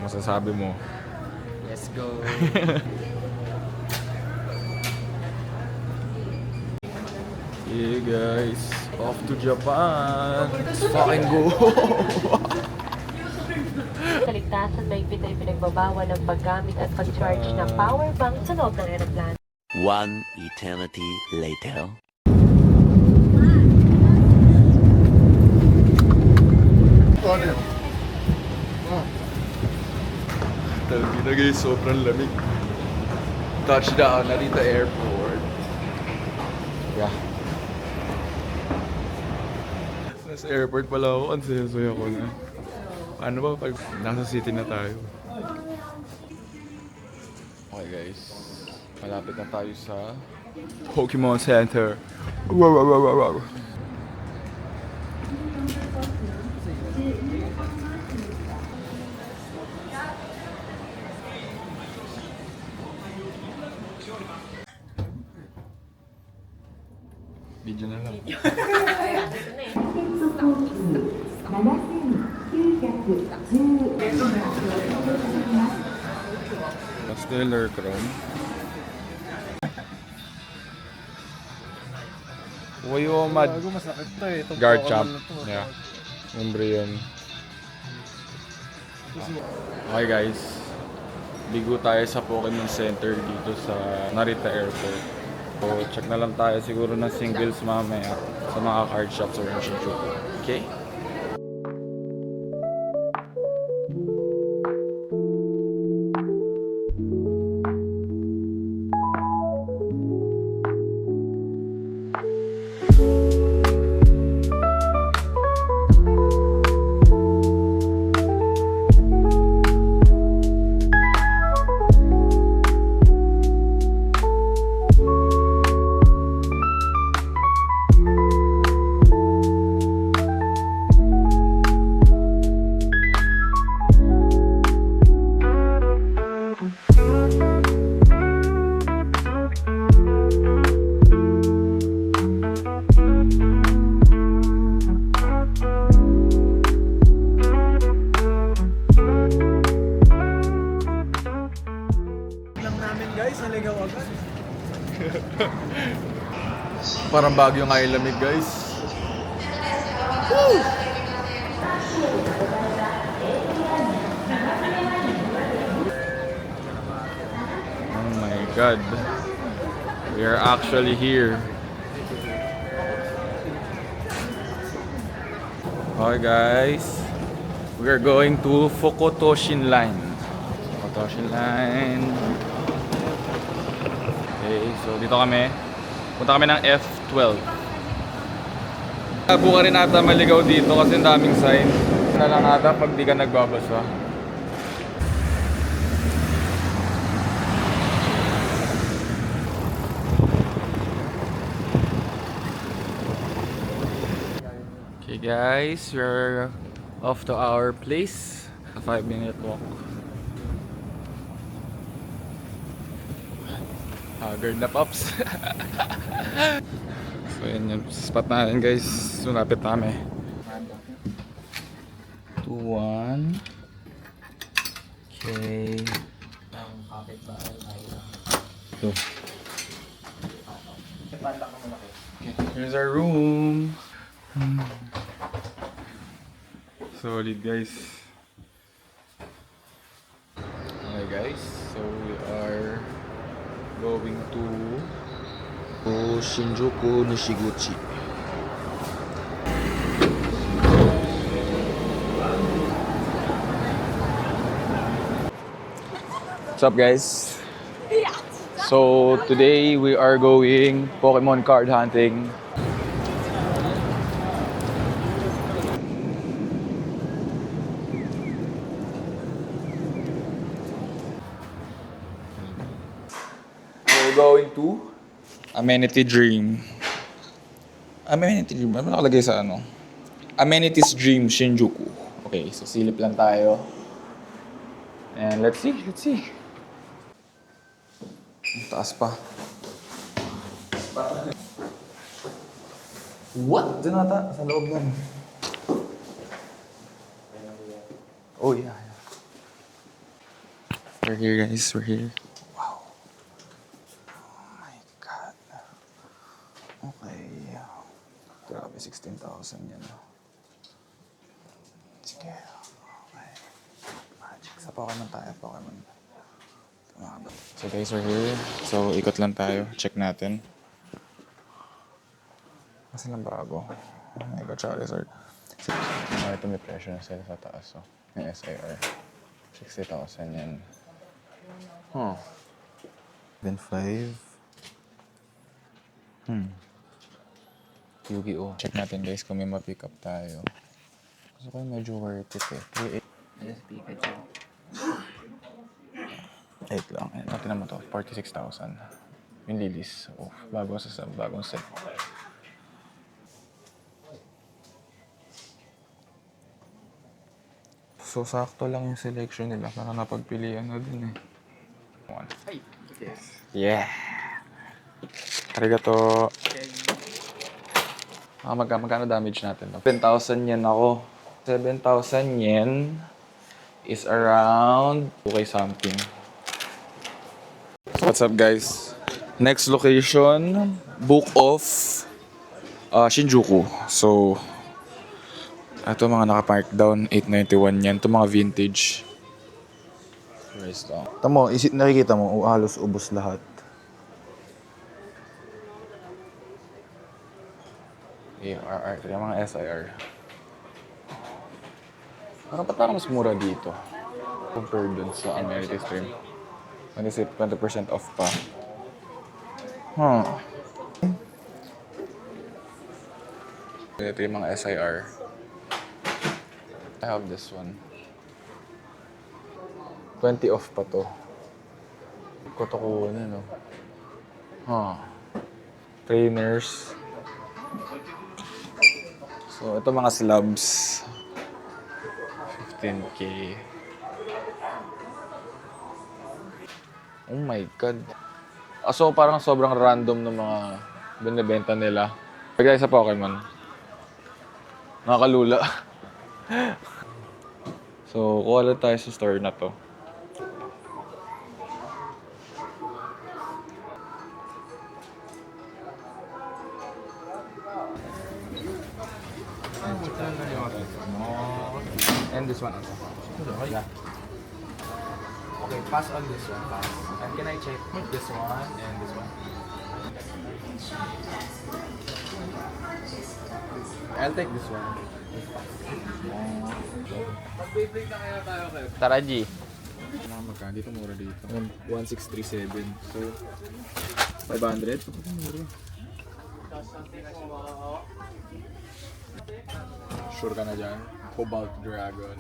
masasabi mo? Let's go. Yeah guys, off to Japan. Let's fucking go. Kaligtasan may pitay pinagbabawal ng paggamit at pag-charge ng power bank sa loob ng aeroplano. One eternity later. Talaga na guys, sobrang lamig. Touchdown, Narita Airport. Yeah. Nasa airport pala ako, ang saya-saya ko na. Ano ba pag nasa city na tayo? Okay guys, malapit na tayo sa Pokemon Center. Wow, wow, wow, wow, wow. Video na lang. Stellar Crown. Wayomad. Guard champ. Yeah. Umbreon. Okay guys. Bigo tayo sa Pokemon Center dito sa Narita Airport. So check na lang tayo siguro ng singles mamaya sa mga card shops or Shinjuku. Okay? Parang bagyo nga yung lamig guys. Woo! Oh my god. We are actually here. Okay guys. We are going to Fukutoshin Line. Fukutoshin Line. Okay, so dito kami. Punta kami ng F12. Buka rin ata maligaw dito kasi ang daming sign. Na lang ata pag di ka nagbabasa. Okay guys, we're off to our place. A 5-minute walk. Haggard na pops. So yun yung spot natin guys. Sunapit na kami. 2-1. Okay. Ito. Okay, here's our room. Solid guys. Okay guys, so we are going to Shinjuku Nishiguchi. What's up guys? So today we are going Pokemon card hunting. We're going to Amenity Dream. Amenity Dream? Ano nakalagay sa ano? Amenities Dream Shinjuku. Okay, so silip lang tayo. And let's see. Ang taas pa. What? Diyan ata, sa loob nun. Oh yeah. We're here, guys. We're here. Wow. Oh my God. Okay. Grabe, 16,000 yan. Sige. Okay. Magic. Sa Pokemon tayo, Pokemon. So guys, we're here. So, ikot lang tayo. Check natin. Kasi lang bago. Oh my God, Charizard. Ito may presyo na sila sa taas. So, yung SIR. 60,000 yan. Huh. Then 5. Yu-Gi-Oh! Check natin guys kung may ma-pick up tayo. Gusto ko yung medyo worth it eh. Yes, Pikachu. 8 lang. Ayan, natin naman to. 46,000. Yung Lilis. Oh, bagong set. So, sakto lang yung selection nila para napagpilian na din eh. Hey, yes. Yeah! Arigato! Magkano damage natin? 7,000 yen ako. 7,000 yen is around 2K something. So what's up guys? Next location, Book of Shinjuku. So, ito mga naka-park down, 891 yan. Ito mga vintage. Price down. Tamo, nakikita mo, halos ubos lahat. ARR, yung mga SIR. Parang mas mura dito. Compared dun sa Amenity Stream. 20% off pa. Ito yung mga SIR. I have this one. 20 off pa to. Koto no? Trainers. So, ito mga slabs. 15K. Oh my God. So, parang sobrang random ng mga binibenta nila. Pagkaya sa Pokemon. Nakakalula. So, kuha lang tayo sa store na to. And this one also. Yeah. Okay, pass on this one, pass. And can I check this one and this one? I'll take this one. Mag-break na kaya tayo kayo. Tara, G. Magkano dito? Mura dito. 1637. So, 500? Sure ka na dyan? Cobalt Dragon.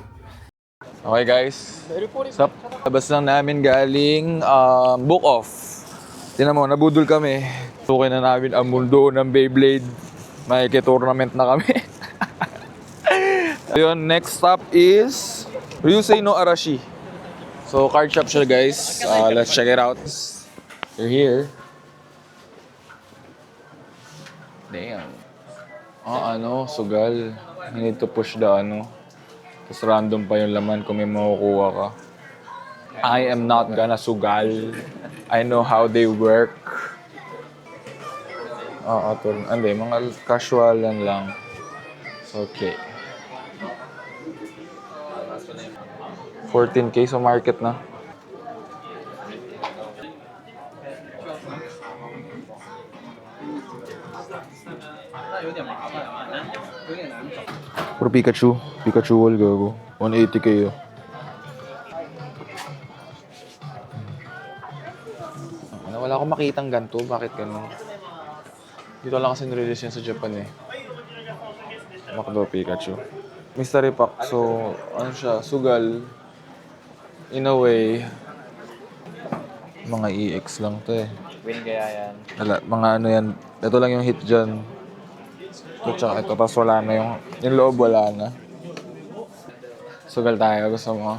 Okay guys. Sup? Labas lang namin galing Book Off. Tingnan mo, nabudol kami. Sukin na namin ang mundo ng Beyblade. May tournament na kami. Ayun, next stop is Ryusei no Arashi. So, card shop siya guys. Let's check it out. You're here. Damn. Sugal. You need to push the Tapos random pa yung laman kung may makukuha ka. I am not gonna sugal. I know how they work. Hindi, mga casualan lang. So, okay. 14K sa market na. Puro Pikachu. Pikachu wall gago. 180k yun. Wala akong makitang ganito. Bakit ganun? Dito lang kasi nirelease yun sa Japan eh. Makdo Pikachu. Mystery pack. So, siya? Sugal. In a way. Mga EX lang to eh. Win kaya yan. Mga yan. Ito lang yung hit dyan. Ito tsaka ito. Tapos wala na yung loob wala na. Sugal tayo. Gusto mo?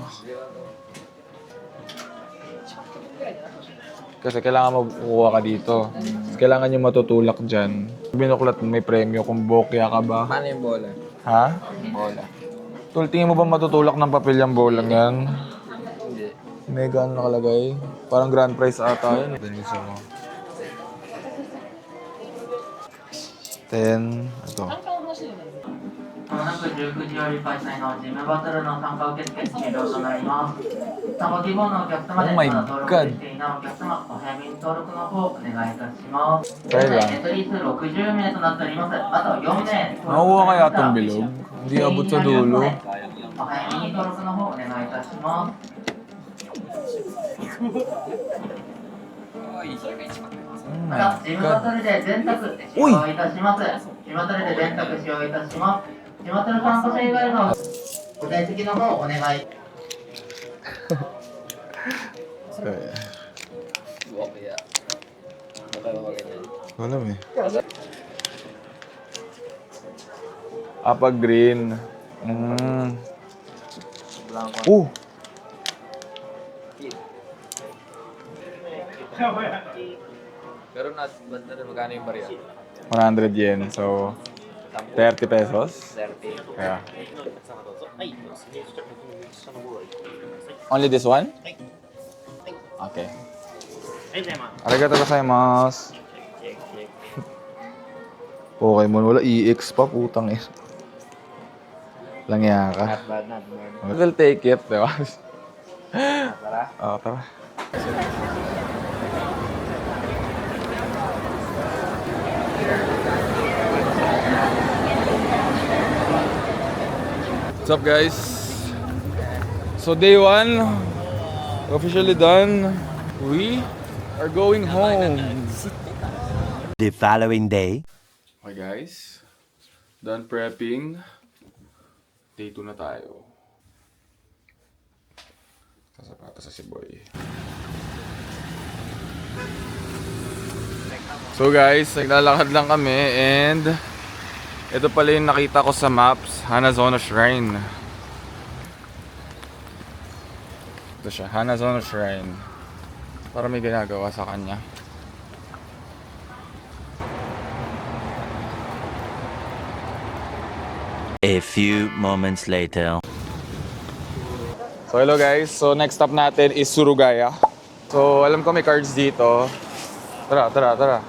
Kasi kailangan makukuha ka dito. Kailangan yung matutulak dyan. Binuklat mo may premyo kung bokya ka ba. Paano yung bola? Ha? Bola. Tol, tingin mo ba matutulak ng papel yung bolang yan? Hindi. Mega ano nakalagay. Parang grand prize ata yun. Ganyan mo. 10. Ito. まもなく19時より開催のジムバトルの参加受付終了となります。ご希望のお客様で Oh my まだ登 God. 録していないお客様、お早めに登録の方お願いいたします。現 Kaya 在 lang. エントリー数60名となっております。あと4名。 Nakuha kaya itong bilog? Hindi abot sa dulo. お早めに登録の方お願いいたします。 Oh ま my た、ジムバト God. ルで全卓使用いたします。ジムバトルで全卓使用いたします。ジムバトル参加者以外のお座席の方お願い。 Alam eh. Pag green. Mm. Oh! Pero banda rin magkano yung barya? 100 yen. So, 30 pesos. 30. Kaya. Only this one? Okay. Arigatou gozaimasu. Okay mo, wala EX pa, putang eh. Langya ka. Not bad, not bad. We'll take it, di ba? Tara. Oo, tara. What's up, guys? So day 1, officially done. We are going home. The following day. Okay, guys. Done prepping. Day 2 na tayo. Sasapatos sa si Boy. So guys, naglalakad lang kami and ito pala yung nakita ko sa maps, Hanazono Shrine. Ito siya, Hanazono Shrine. Para may ginagawa sa kanya. A few moments later. So hello guys, so next stop natin is Surugaya. So alam ko may cards dito. Tara, tara, tara.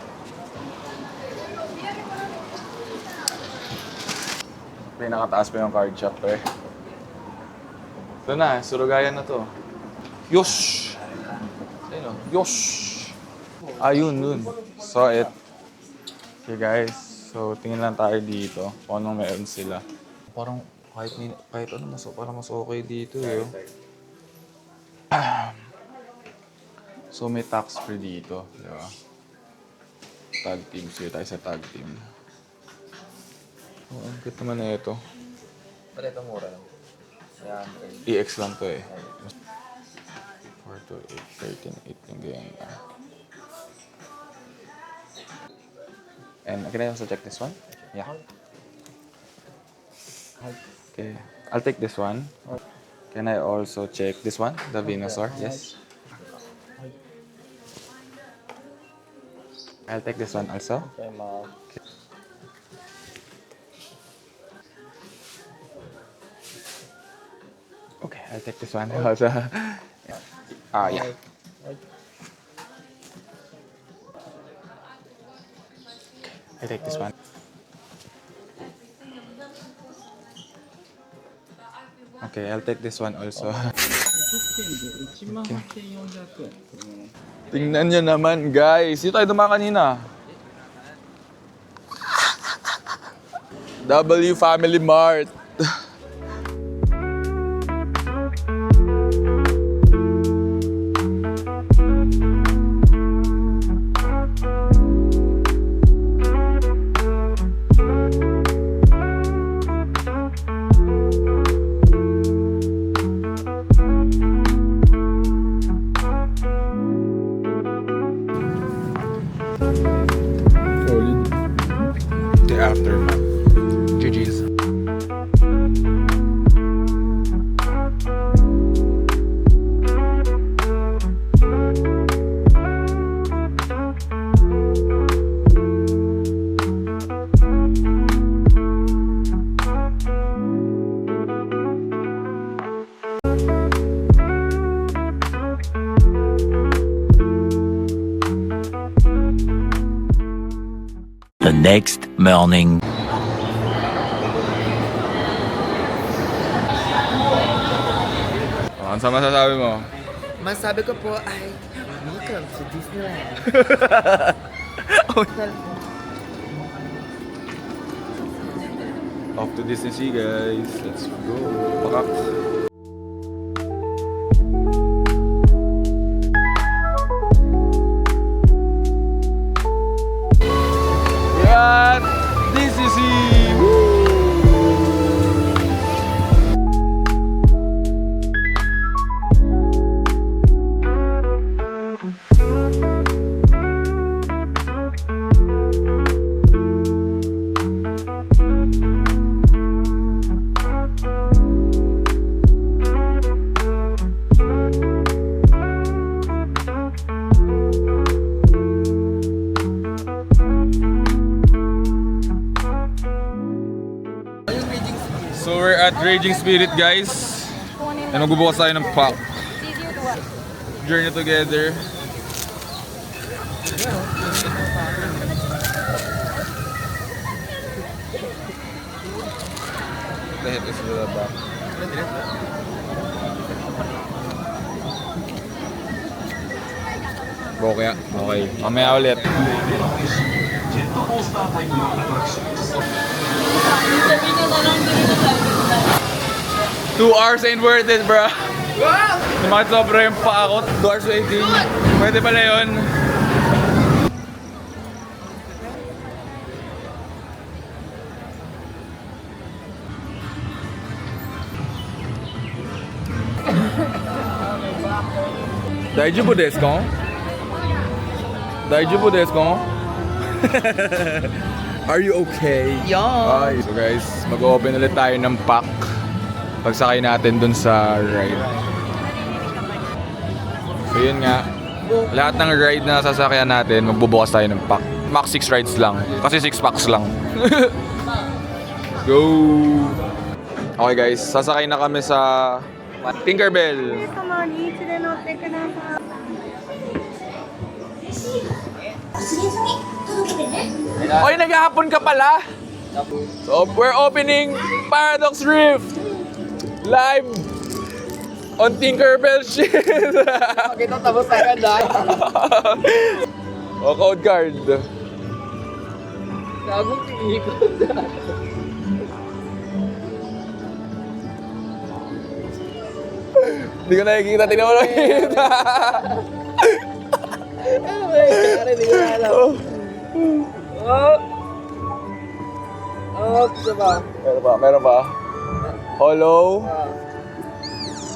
Pinakataas pa yung card shop eh. Ito na, Surugaya na to. Yosh! Ayun o, Yosh! Ayun, dun. Saw it. Okay guys, so tingin lang tayo dito kung anong meron sila. Parang kahit ano parang mas okay dito eh. So may tax free dito, di ba? Tag team, sige tayo sa tag team. Oh, ang cute naman na ito. Pero ito mura lang. Ayan. EX lang to eh. 4 to 8, 13, 8 yung ganyan. And can I also check this one? Yeah. Okay. I'll take this one. Can I also check this one? The Venusaur? Yes. I'll take this one also. Okay, ma'am. Okay, I'll take this one also. Yeah. I take this one. Okay, I'll take this one also. Tingnan nyo naman, guys. Dito tayo dumaan kanina. W Family Mart. Solid. The aftermath. GG's. next morning. Ano sa masasabi mo? Masabi ko po ay, welcome to Disneyland. Off to Disney Sea, guys. Let's go. Pakak. Yan! Disney Sea! Woo! So we're at Raging Spirit, guys. And magbubukas tayo ng pack. Journey together. The heck is with the back. Okay, okay. Mamaya ulit. Two hours ain't worth it, bro. Wow! Sobra yung paakot. 2 hours waiting. Pwede pala yun. Daijoubu desu ka? Daijoubu desu ka? Are you okay? Yeah. So guys, mag-open ulit tayo ng pack pagsakay natin dun sa ride. So yun nga, lahat ng ride na sasakyan natin, magbubukas tayo ng pack. Max 6 rides lang, kasi 6 packs lang. Go! Okay guys, sasakay na kami sa Tinkerbell. Oy, naghahapon ka pala! So, we're opening Paradox Rift! Live! On Tinkerbell shit! Kita tapos tayo na. O, code card. Gagong tingikot. Hindi ko nakikita, tingnan mo nakikita. Ano ba yung nangyari? Hindi ko na alam. Isa ba? Meron ba? Hollow.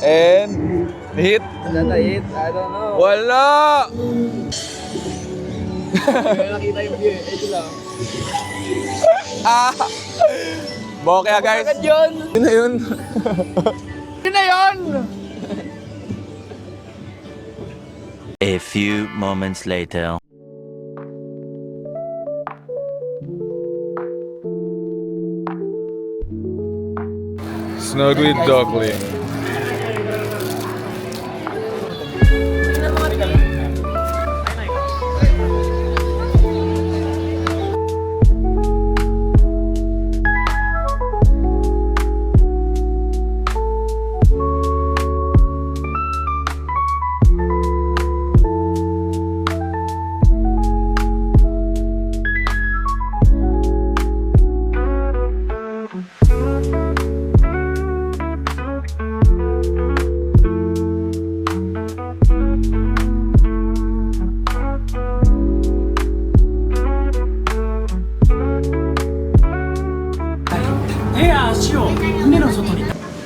And hit. Natahit? I don't know. Wala! Hindi nakita yung view. Ito lang. Ah! Bokeh guys. Agad yun! Yun na yun. Yun na yun! A few moments later. Snugly Duckling.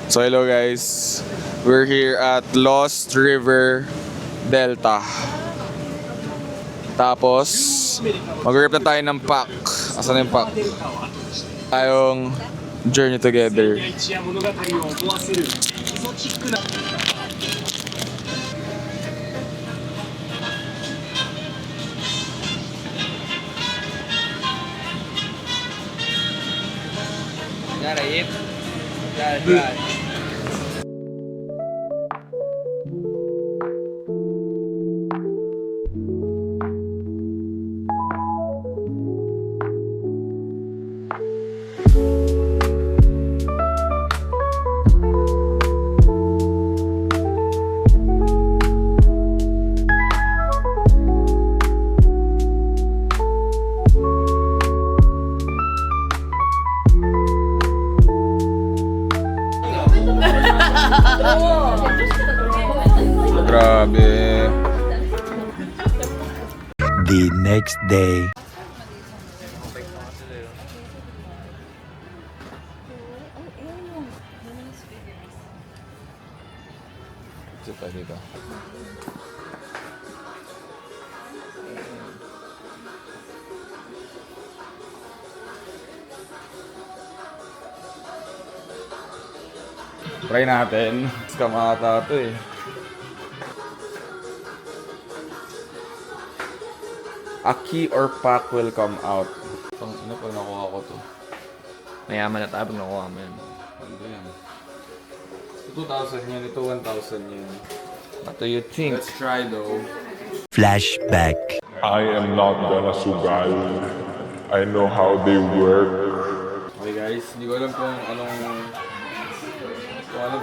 So hello guys, we're here at Lost River Delta. Tapos, mag-rip na tayo ng pack. Asan na yung pack? Tayong journey together. Narayit. Yan. Grabe. The next day. Ito pa dito. Try natin. Scam ata ito eh. A key or pack will come out. Itong ina pag nakuha ko to. Mayaman na tayo pag nakuha mo yan. Ano yan? Ito 2,000 yan. Ito 1,000 yan. What do you think? Let's try though. Flashback. I am not gonna sugal. I know how they work. Okay guys, hindi ko alam kung anong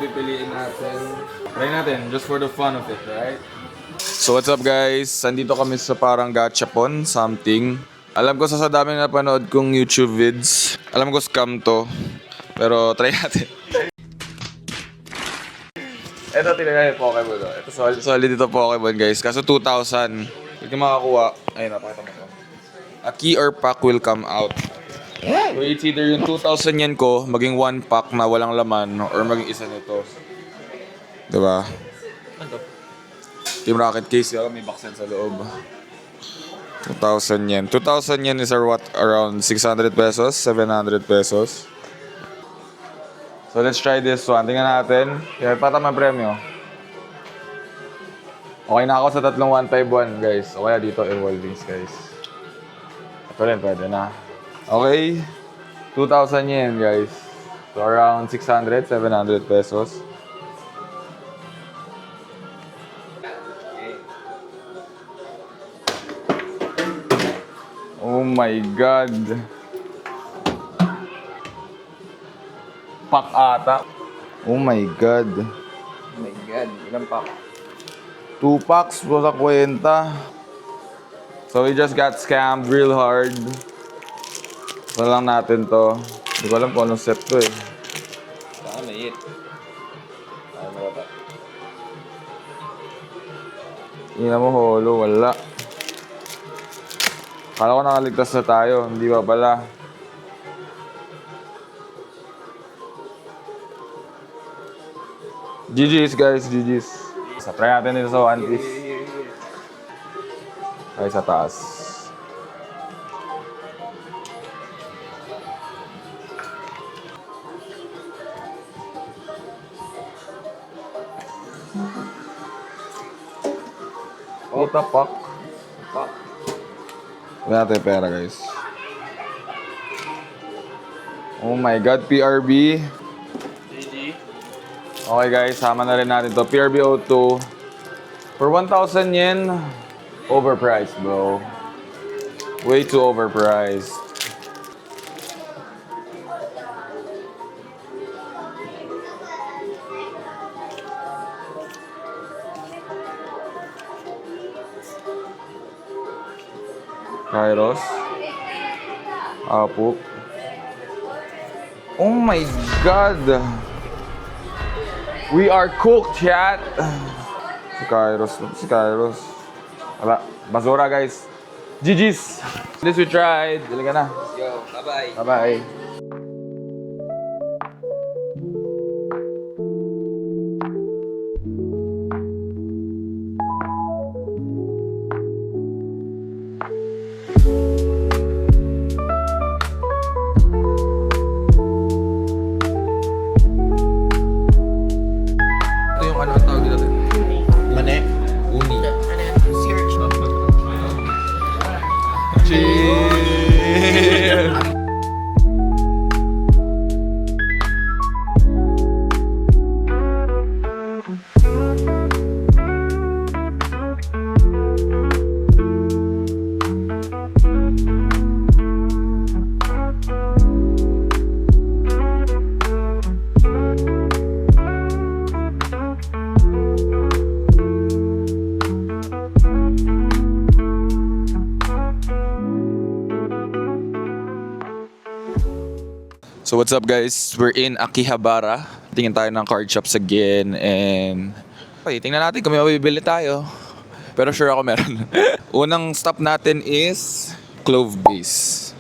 pipiliin natin. Try natin, just for the fun of it, right? So what's up guys? Andito kami sa parang gachapon, something. Alam ko sa daming napanood kong YouTube vids. Alam ko scam to. Pero try natin. Ito tinagay yung Pokemon. Ito solid ito Pokemon guys. Kaso 2,000. Hindi makakuha. Ayun, napakita mo ko. A key or pack will come out. So it's either yung 2,000 yen ko, maging 1 pack na walang laman, or maging isa nito. Diba? Ano? Team Rocket case, yun, may box yan sa loob. 2,000 yen. 2,000 yen is around 600 pesos, 700 pesos. So let's try this one. Tingnan natin. Kaya patama premyo. Okay na ako sa tatlong 151 guys. O kaya dito evolvings guys. Ito rin pwede na. Okay. 2,000 yen guys. So around 600, 700 pesos. Oh my God. Pack ata. Oh my God. Oh my God, ilang pa? 2 packs, wala kwenta. So we just got scammed real hard. So lang natin to. Hindi ko alam kung anong set to eh. Baka may hit. Ano ba ito? Ina mo holo, wala. Kala ko nakaligtas na tayo, hindi ba pala? GG's guys, GG's. So, try natin dito sa One Piece. Ay, sa taas. Oh, tapak. Wala natin pera guys. Oh my God, PRB. Okay guys, sama na rin natin to. PRB O2. For 1,000 yen, overpriced bro. Way too overpriced. Kairos. Apo. Oh my God! We are cooked, chat! Si Kairos. Wala. Basura, guys. GG's! This we tried. Dali ka na. Yo, bye-bye. Bye-bye. Ito yung ano ang tawag dito? Mane? Uni. Cheers! So what's up guys? We're in Akihabara. Tingin tayo ng card shops again and okay, tingnan natin kung may mabibili tayo. Pero sure ako meron. Unang stop natin is Clove Base.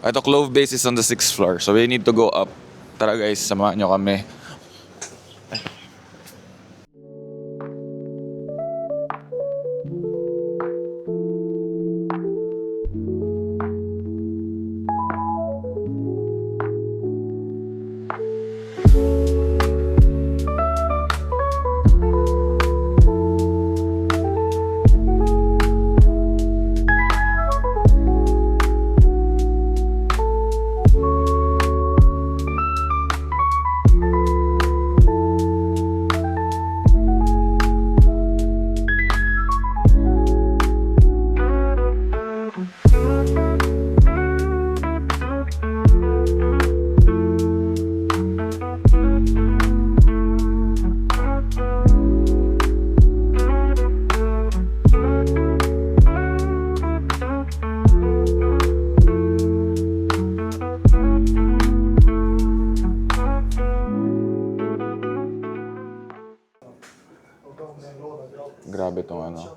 Ito, Clove Base is on the 6th floor. So we need to go up. Tara guys, samahan nyo kami. Grabe tong ano.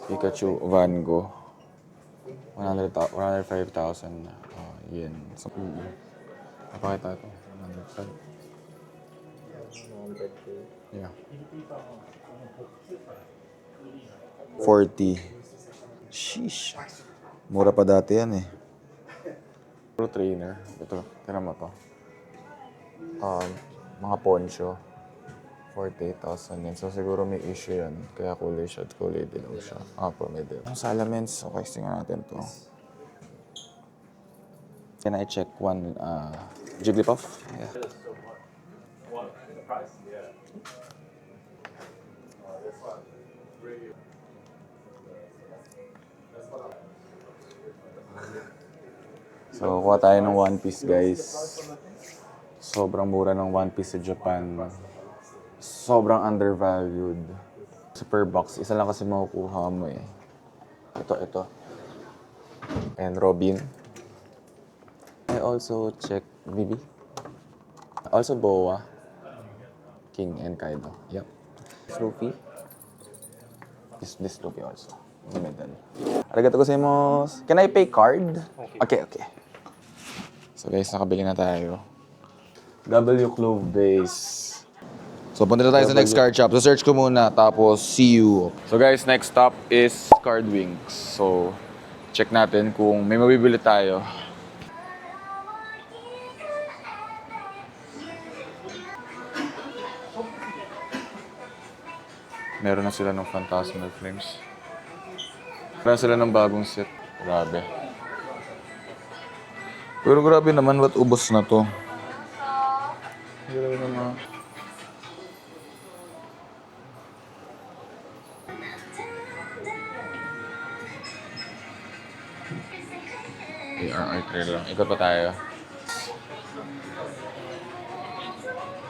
Pikachu Van Gogh. 105,000 yen. So, napakita ito. 105. Yeah. 40. Sheesh. Mura pa dati yan eh. Pro trainer. Ito, tira mo to. Mga poncho. 48,000 din. So siguro may issue yan. Kaya kulay siya at kulay dilaw siya. Po, may dilaw. Ang salaments, okay, tingnan natin to. Can I check one Jigglypuff? Yeah. So, kuha tayo ng One Piece, guys. Sobrang mura ng One Piece sa Japan. Sobrang undervalued. Super box. Isa lang kasi makukuha mo eh. Ito. And Robin. I also check Vivi. Also Boa. King and Kaido. Yep. Luffy. This Luffy also. In the middle. Arigatou gozaimasu. Can I pay card? Okay. So guys, nakabili na tayo. W Clove Base. So, punta na tayo sa next card shop. So, search ko muna, tapos see you. So, guys, next stop is Card Wings. So, check natin kung may mabibili tayo. Meron na sila ng Phantasmal Flames. Meron sila ng bagong set. Grabe. Pero grabe naman, ba't ubos na to? Grabe naman. ARR trail lang. Ikot pa tayo.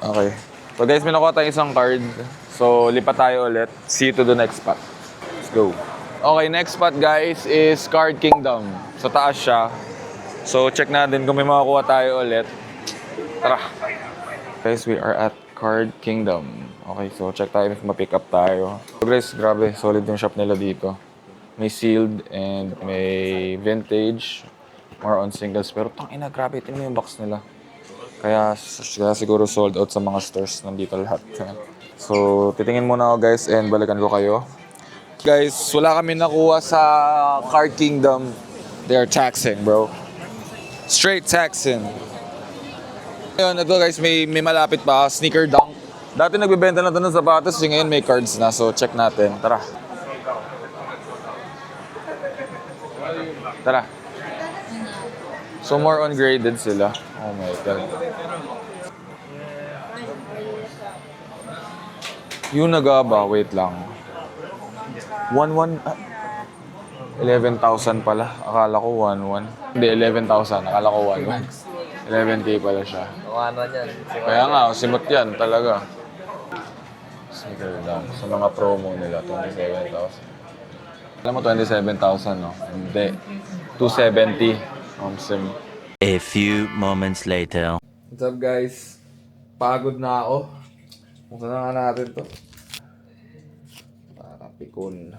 Okay. So guys, may nakuha tayo isang card. So, lipat tayo ulit. See you to the next spot. Let's go. Okay, next spot guys is Card Kingdom. Sa taas siya. So, check natin kung may makakuha tayo ulit. Tara. Guys, we are at Card Kingdom. Okay, so check tayo if ma-pick up tayo. So guys, grabe. Solid yung shop nila dito. May sealed and may vintage. More on singles. Pero tangina, grabe. Tingnan mo yung box nila. Kaya siguro sold out sa mga stores nandito lahat. So, titingin muna ako guys and balikan ko kayo. Guys, wala kami nakuha sa Card Kingdom. They are taxing, bro. Straight taxing. Ngayon, ito guys, may malapit pa. Sneaker Dunk. Dati nagbibenta na ito ng sapatos. Ngayon may cards na. So, check natin. Tara. Tara. So, more on graded sila. Oh my God. Yung nagaba, wait lang. 11,000 pala. Akala ko 11. Hindi, 11,000. Akala ko 11. 11K pala siya. Ano yan? Kaya nga, simot yan talaga. Sneaker down. Sa mga promo nila, 27,000. Alam mo, 27,000, no? Hindi. 270. Sim. A few moments later. What's up, guys? Pagod na ako. Buksan na nga natin to. Para pikon.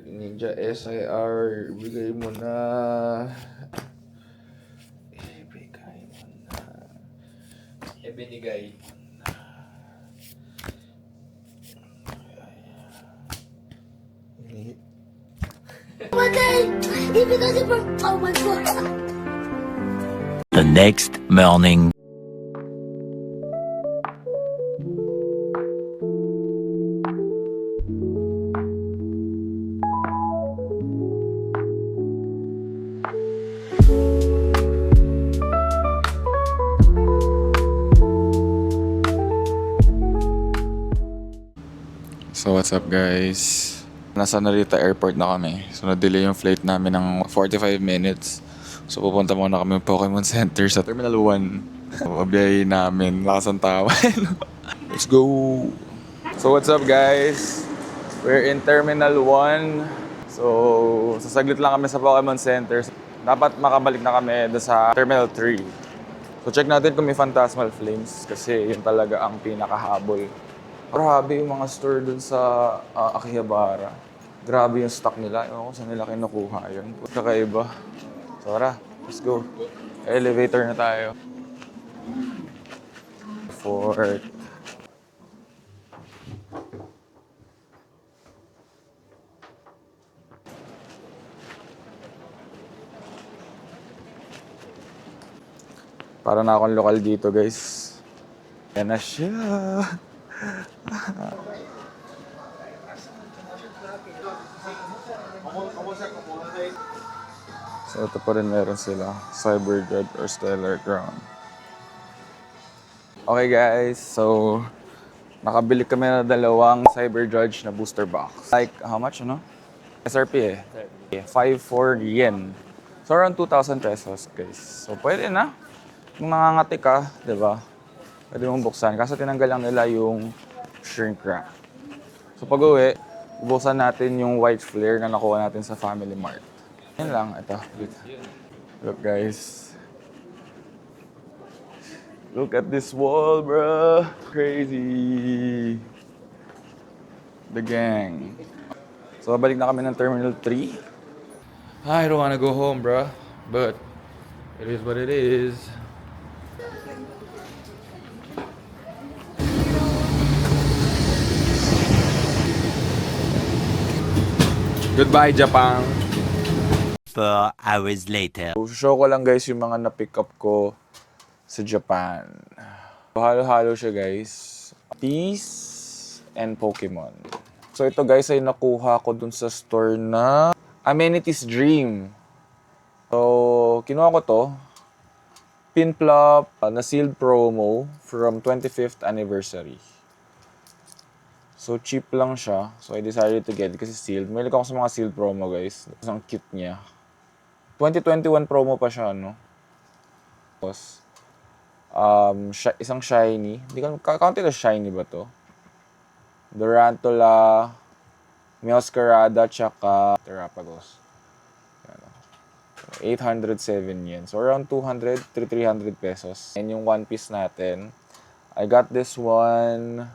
Ninja SIR, ibigay mo na. Ibigay mo na. Ibinigay. The next morning. So what's up guys? Nasa Narita Airport na kami. So na-delay yung flight namin ng 45 minutes. So pupunta muna kami ng Pokemon Center sa Terminal 1. So abiyahin namin. Lakas ang tawa. Let's go! So what's up guys? We're in Terminal 1. So sasaglit lang kami sa Pokemon Center. Dapat makabalik na kami doon sa Terminal 3. So check natin kung may Phantasmal Flames kasi yun talaga ang pinakahabol. Grabe yung mga store dun sa Akihabara. Grabe yung stock nila. Ewan ko saan nila kinukuha yun. Kakaiba. So tara, let's go. Elevator na tayo. Fort. Para na akong lokal dito guys. Yan na siya. So ito pa rin meron sila, Cyber Judge or Stellar Crown. Okay guys, so nakabili kami na dalawang Cyber Judge na booster box. Like how much ano? SRP 5-4 yen. So around 2,000 pesos guys. So pwede na. Kung nangangati ka, di ba? Pwede mong buksan. Kaso tinanggal lang nila yung shrink wrap. So pag uwi, bubuksan natin yung white flare na nakuha natin sa Family Mart. Yan lang. Ito. Look guys. Look at this wall, bro. Crazy. The gang. So balik na kami ng Terminal 3. I don't wanna go home, bro. But it is what it is. Goodbye, Japan. 4 hours later. So, show ko lang guys yung mga na-pick up ko sa Japan. Halo-halo siya guys. Peace and Pokemon. So ito guys ay nakuha ko dun sa store na Amenities Dream. So kinuha ko to. Pinplop na sealed promo from 25th anniversary. So cheap lang siya. So I decided to get it kasi sealed. Mahilig ako sa mga sealed promo guys. Ang cute niya. 2021 promo pa siya, no? Tapos, isang shiny. Hindi ko count it as shiny ba to? Durantula, Meowscarada, tsaka Terrapagos. 807 yen. So around 200 to 300 pesos. And yung One Piece natin, I got this one.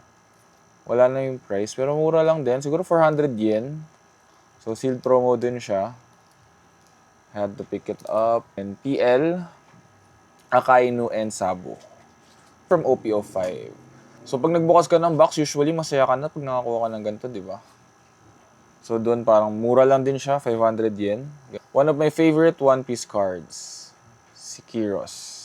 Wala na yung price, pero mura lang din. Siguro 400 yen. So, sealed promo din siya. Had to pick it up. And PL, Akainu, and Sabo. From OPO5. So, pag nagbukas ka ng box, usually masaya ka na pag nakakuha ka ng ganito, di ba? So, doon parang mura lang din siya, 500 yen. One of my favorite One Piece cards, si Kiros.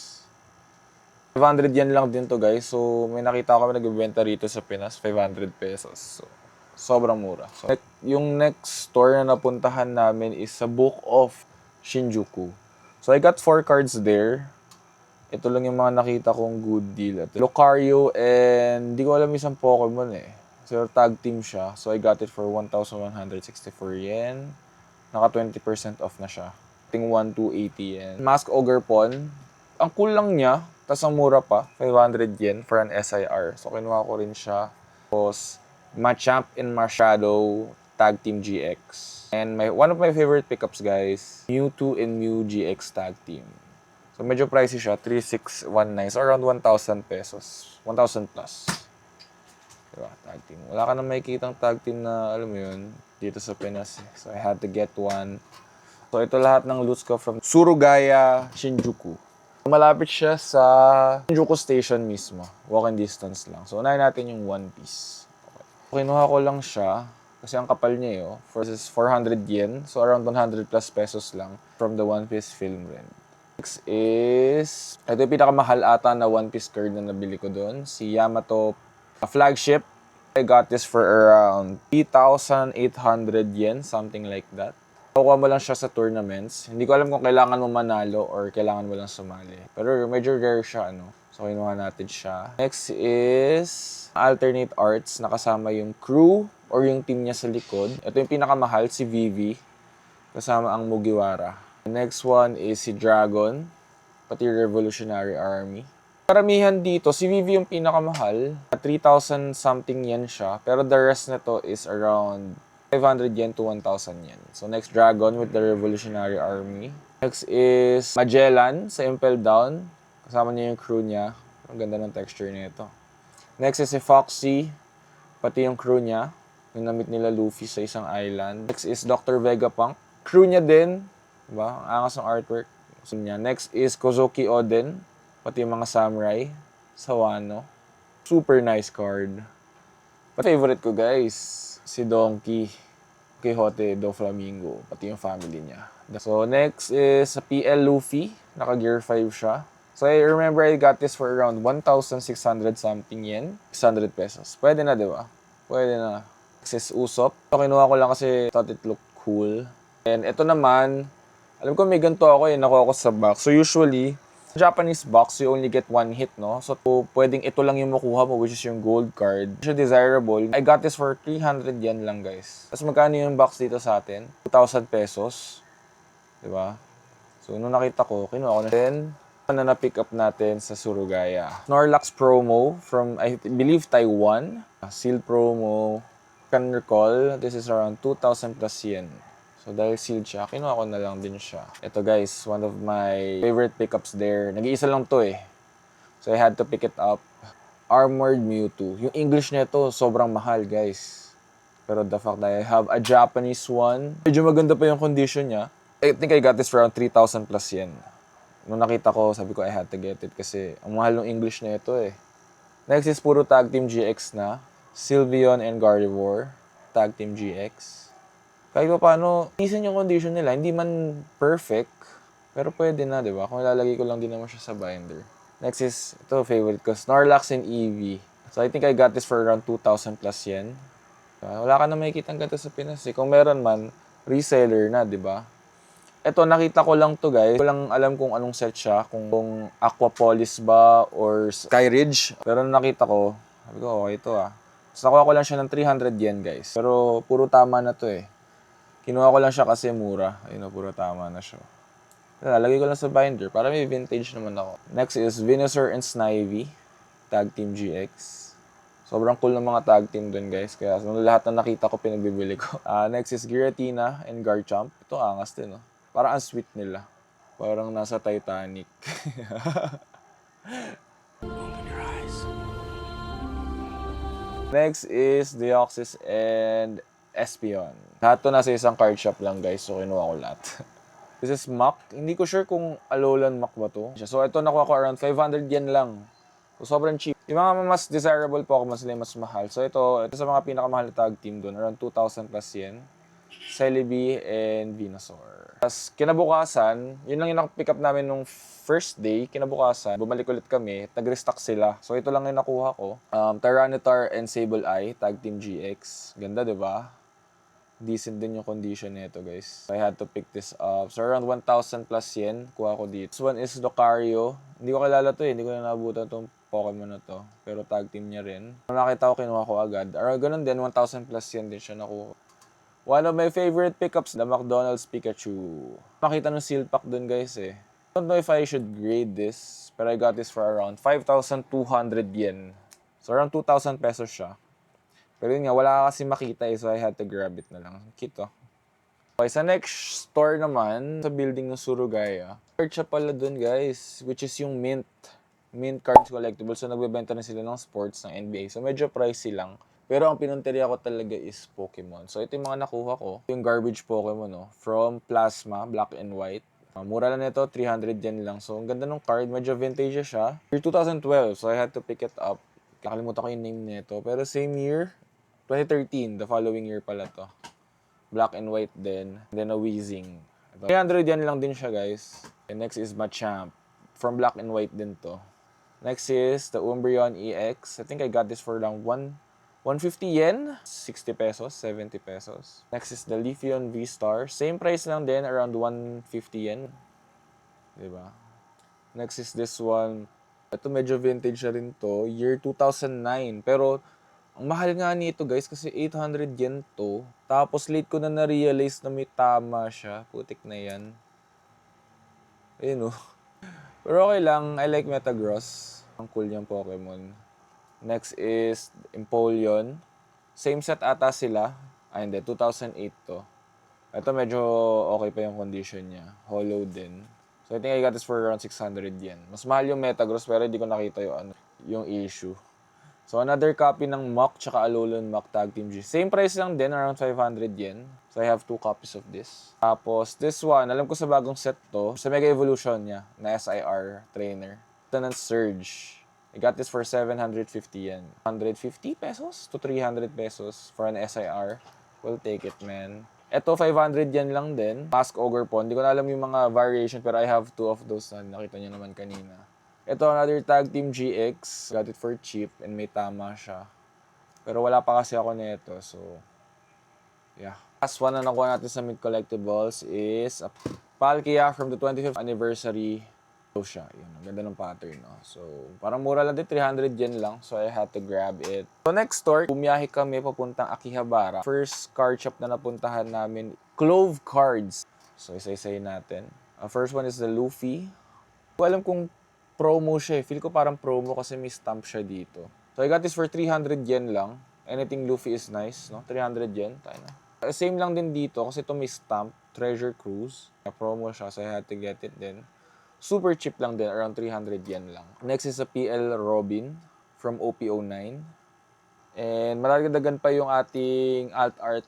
500 yen lang din to guys. So, may nakita kami nagbebenta rito sa Pinas, 500 pesos. So, sobrang mura. So, yung next store na napuntahan namin is sa Book of Shinjuku. So, I got 4 cards there. Ito lang yung mga nakita kong good deal. Lucario and di ko alam isang Pokemon eh. So, tag team siya. So, I got it for 1,164 yen. Naka 20% off na siya. Ting 1,280 yen. Mask Ogerpon. Ang cool lang niya. Tapos ang mura pa, 500 yen for an SIR. So, kinuha ko rin siya. Tapos, Machamp and Marshadow Tag Team GX. And one of my favorite pickups, guys, Mewtwo and Mew GX Tag Team. So medyo pricey siya, 3,619. So around 1,000 pesos. 1,000 plus. Diba? Tag team. Wala ka na makikitang tag team na, alam mo yun, dito sa Pinas. So I had to get one. So ito lahat ng loots ko from Surugaya, Shinjuku. Malapit siya sa Shinjuku Station mismo. Walking distance lang. So unahin natin yung One Piece. Okay. Kinuha ko lang siya kasi ang kapal niya eh. Versus 400 yen. So around 100 plus pesos lang from the One Piece film rent. Next is, ito yung pinakamahal ata na One Piece card na nabili ko doon. Si Yamato flagship. I got this for around 3,800 yen, something like that. Kukuha mo lang siya sa tournaments. Hindi ko alam kung kailangan mo manalo or kailangan mo lang sumali. Pero medyo rare siya, ano. So, kinuha natin siya. Next is alternate arts. Nakasama yung crew or yung team niya sa likod. Ito yung pinakamahal, si Vivi. Kasama ang Mugiwara. The next one is si Dragon. Pati Revolutionary Army. Karamihan dito, si Vivi yung pinakamahal. 3,000 something yen siya. Pero the rest na to is around 500 yen to 1,000 yen. So next, Dragon with the Revolutionary Army. Next is Magellan sa Impel Down. Kasama niya yung crew niya. Ang ganda ng texture nito. Next is si Foxy. Pati yung crew niya. Yung na-meet nila Luffy sa isang island. Next is Dr. Vegapunk. Crew niya din. Diba? Ang angas ng artwork. Next is Kozuki Oden. Pati yung mga samurai sa Wano. Super nice card. But favorite ko guys, si Donkey, Quixote, Doflamingo, pati yung family niya. So next is sa PL Luffy, naka Gear 5 siya. So I remember I got this for around 1,600 something yen, 600 pesos. Pwede na, di ba? Pwede na. Next is Usopp. So kinuha ko lang kasi thought it looked cool. And ito naman, alam ko may ganito ako nakuha ko sa box. So usually, Japanese box, you only get one hit, no? So, pwedeng ito lang yung makuha mo, which is yung gold card. Siya desirable. I got this for 300 yen lang, guys. Tapos magkano yung box dito sa atin? 2,000 pesos. Diba? So, nung nakita ko, kinuha ko na. Then, na na-pick up natin sa Surugaya. Snorlax promo from, I believe, Taiwan. Seal promo. Can recall, this is around 2,000 plus yen. So, dahil sealed siya, kinuha ko na lang din siya. Ito guys, one of my favorite pickups there. Nag-iisa lang to eh. So, I had to pick it up. Armored Mewtwo. Yung English nito sobrang mahal guys. Pero the fact that I have a Japanese one, medyo maganda pa yung condition niya. I think I got this for around 3,000 plus yen. Nung nakita ko, sabi ko I had to get it kasi ang mahal ng English na ito eh. Next is puro Tag Team GX na. Sylveon and Gardevoir. Tag Team GX. Kahit pa paano, decent yung condition nila. Hindi man perfect, pero pwede na, di ba? Kung ilalagay ko lang din naman siya sa binder. Next is, ito favorite ko, Snorlax and Eevee. So I think I got this for around 2,000 plus yen. Wala ka na makikita ang ganito sa Pinas. Kung meron man, reseller na, di ba? Ito, nakita ko lang to guys. Ko lang alam kung anong set siya. Kung Aquapolis ba or Skyridge. Pero nakita ko, sabi ko, okay ito ah. So nakuha ko lang siya ng 300 yen guys. Pero puro tama na to eh. Kinuha ko lang siya kasi mura. Ayun, puro tama na siya. Lagay ko lang sa binder para may vintage naman ako. Next is Venusaur and Snivy. Tag Team GX. Sobrang cool ng mga tag team dun guys. Kaya lahat na nakita ko, pinagbibili ko. Next is Giratina and Garchomp. Ito angas din, no? Parang ang sweet nila. Parang nasa Titanic. Next is Deoxys and Espeon. Lahat to nasa isang card shop lang guys, so kinuha ko lahat. This is Mach. Hindi ko sure kung Alolan Mach ba to. So ito nakuha ko around 500 yen lang. So sobrang cheap. Yung mga mas desirable Pokemon sila mas mahal. So ito sa mga pinakamahal na tag team doon, around 2,000 plus yen. Celebi and Venusaur. Tapos kinabukasan, yun lang yung pick up namin nung first day. Kinabukasan, bumalik ulit kami, nag-restock sila. So ito lang yung nakuha ko. Tyranitar and Sableye, Tag Team GX. Ganda, di ba? Decent din yung condition nito guys. I had to pick this up. So around 1,000 plus yen, kuha ko dito. This one is Lucario. Hindi ko kilala to eh. Hindi ko na nabutan itong Pokemon na to. Pero tag team niya rin. Nung nakita ko, kinuha ko agad. Ganun din, 1,000 plus yen din siya nakuha. One of my favorite pickups, the McDonald's Pikachu. Makita ng seal pack dun guys eh. I don't know if I should grade this, but I got this for around 5,200 yen. So around 2,000 pesos siya. Pero yun nga, wala kasi makita eh, so I had to grab it na lang. Cute oh. Okay, sa next store naman, sa building ng Surugaya, card siya pala dun guys, which is yung Mint Cards Collectibles. So nagbebenta na sila ng sports ng NBA. So medyo pricey lang. Pero ang pinunteriya ko talaga is Pokemon. So ito yung mga nakuha ko. Yung garbage Pokemon, no? From Plasma, Black and White. Mura lang nito, 300 yen lang. So ang ganda ng card, medyo vintage siya. Year 2012, so I had to pick it up. Nakalimutan ko yung name nito. Pero same year, 2013, the following year pala to. Black and White din. Then a Weezing. 300 yen lang din siya guys. And next is Machamp. From Black and White din to. Next is the Umbreon EX. I think I got this for around 150 yen, 60 pesos, 70 pesos. Next is the Leafeon V-Star. Same price lang din, around 150 yen. Diba? Next is this one. Ito medyo vintage na rin to. Year 2009. Pero, ang mahal nga nito guys kasi 800 yen to. Tapos late ko na na-realize na may tama siya. Putik na yan. Ayun oh. Pero okay lang. I like Metagross. Ang cool niyang Pokemon. Next is Empoleon. Same set ata sila. Hindi, 2008 to. Ito medyo okay pa yung condition niya. Hollow din. So I think I got this for around 600 yen. Mas mahal yung Metagross pero hindi ko nakita yung issue. So another copy ng Mach tsaka Alolan Mach Tag Team G. Same price lang din, around 500 yen. So I have 2 copies of this. Tapos this one, alam ko sa bagong set to. Sa Mega Evolution niya na SIR trainer. Ito ng Surge. I got this for 750 yen. 150 pesos to 300 pesos for an SIR. We'll take it, man. Ito, 500 yen lang din. Mask Ogre po. Hindi ko na alam yung mga variation, pero I have 2 of those na nakita nyo naman kanina. Ito, another Tag Team GX. Got it for cheap and may tama siya. Pero wala pa kasi ako nito, so yeah. Last one na nakuha natin sa Mint Collectibles is a Palkia from the 25th anniversary. So siya, yun, ang ganda ng pattern, no? So, parang mura lang din, 300 yen lang. So, I had to grab it. So, next store, bumiyahe kami papuntang Akihabara. First card shop na napuntahan namin, Clove Cards. So, isa-isay natin. First one is the Luffy. Hindi ko alam kung promo siya. Feel ko parang promo kasi may stamp siya dito. So, I got this for 300 yen lang. Anything Luffy is nice, no? 300 yen, tayo na. Same lang din dito kasi ito may stamp, Treasure Cruise. Promo siya, so I had to get it din. Super cheap lang din, around 300 yen lang. Next is a PL Robin from OP09. And madagdagan pa yung ating alt art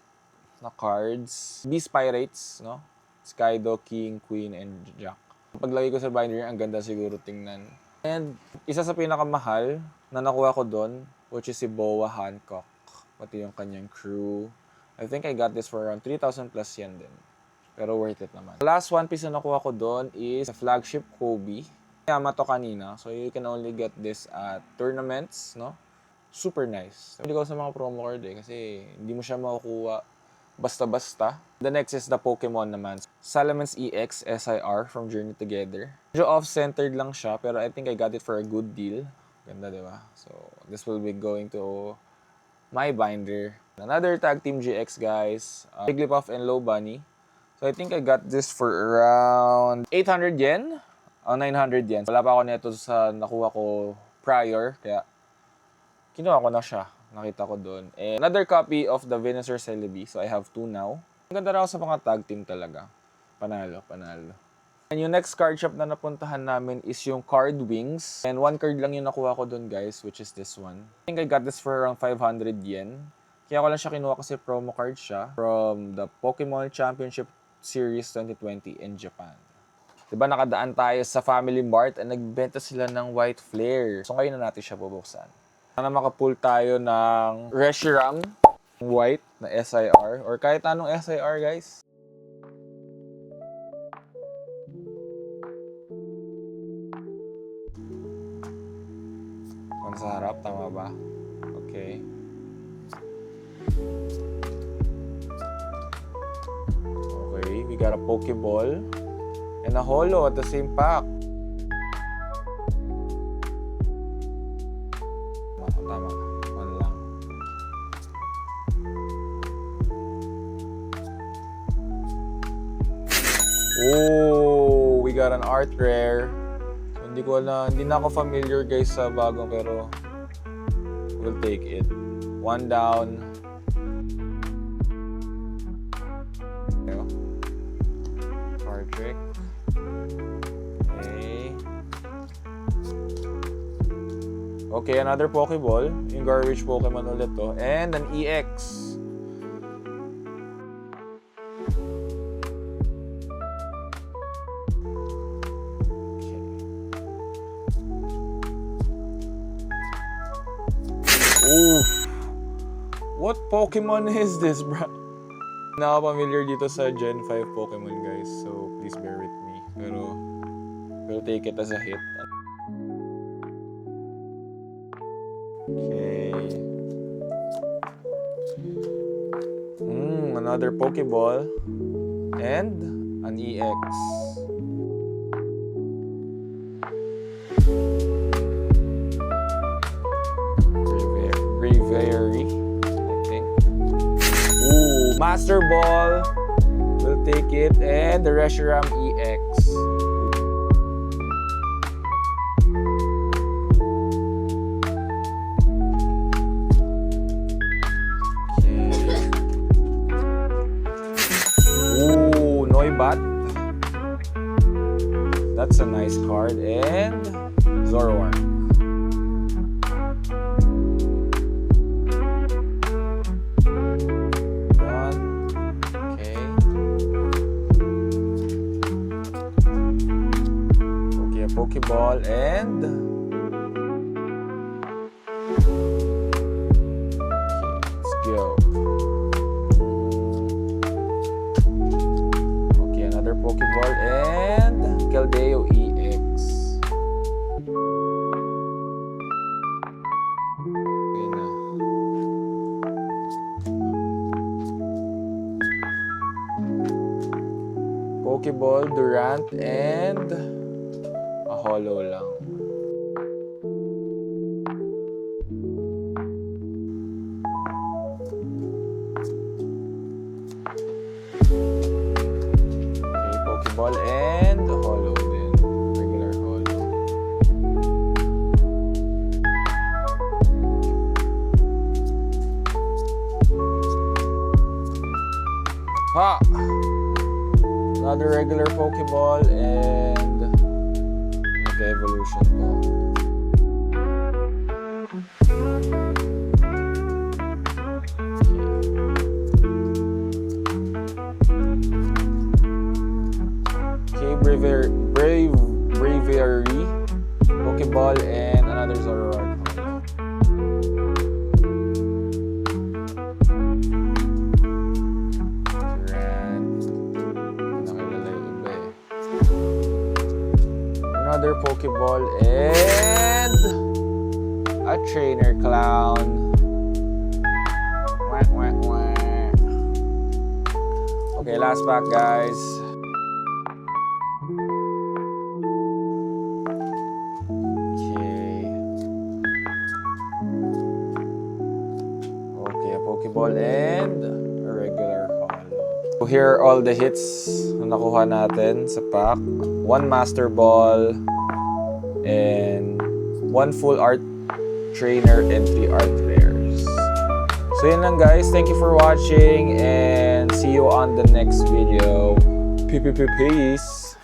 na cards. Beast Pirates, no? Skydo, King, Queen, and Jack. Paglagay ko sa binder, ang ganda siguro tingnan. And isa sa pinakamahal na nakuha ko doon, which is si Boa Hancock. Pati yung kanyang crew. I think I got this for around 3,000 plus yen din. Pero worth it naman. Last one piece na nakuha ko doon is a flagship Kobe. Yamato kanina. So you can only get this at tournaments, no? Super nice. Hindi ko sa mga promo card kasi hindi mo siya makukuha basta-basta. The next is the Pokemon naman. Salamence EX SIR from Journey Together. Medyo off-centered lang siya pero I think I got it for a good deal. Ganda, di ba? So this will be going to my binder. Another Tag Team GX, guys. Jigglypuff and Low Bunny. So, I think I got this for around 800 yen o 900 yen. Wala pa ako nito sa nakuha ko prior, kaya kinuha ko na siya. Nakita ko doon. And another copy of the Venusaur Celebi. So, I have 2 now. Ang ganda raw sa mga tag team talaga. Panalo, panalo. And yung next card shop na napuntahan namin is yung Card Wings. And 1 card lang yung nakuha ko doon, guys, which is this one. I think I got this for around 500 yen. Kaya ko lang siya kinuha kasi promo card siya from the Pokemon Championship Series 2020 in Japan. Diba nakadaan tayo sa Family Mart at nagbenta sila ng White Flare. So ngayon na natin siya bubuksan. Sana makapull tayo ng Reshiram White na SIR or kahit anong SIR, guys. Kung sa harap, tama ba? Okay. Okay, we got a Pokeball and a Holo at the same pack. Tama. One lang. Oh, we got an art rare. Hindi na ako familiar, guys, sa bagong, pero we'll take it. 1 down. electric. Okay. Okay, another Pokeball. Yung garbage Pokemon ulit to. And an EX. Oof. What Pokemon is this, bro? Nakapamiliar dito sa Gen 5 Pokemon, guys. So, please bear with me. Pero we'll take it as a hit. Okay. Another Pokeball. And an EX. Bravery, I think. Ooh, Master Ball. We'll take it. And the Reshiram EX. Okay. Ooh, Noibat. That's a nice card. And Zoroark. Pokeball and let's go. Okay, another Pokeball and Keldeo EX. Okay na. Pokeball, Durant, and hollow lang. Okay, Pokeball and hollow din. Regular hollow. Ha! Another regular Pokeball and evolution po. Okay, Bravery, Pokeball, and another Zoroark. Another Pokeball and a Trainer Clown. Wah, wah, wah. Okay, last pack, guys. Okay, a Pokeball and a regular hollow. So here are all the hits na nakuha natin sa pack. 1 Master Ball and 1 full art trainer and 3 art rares. So yun lang, guys. Thank you for watching and see you on the next video. Peace.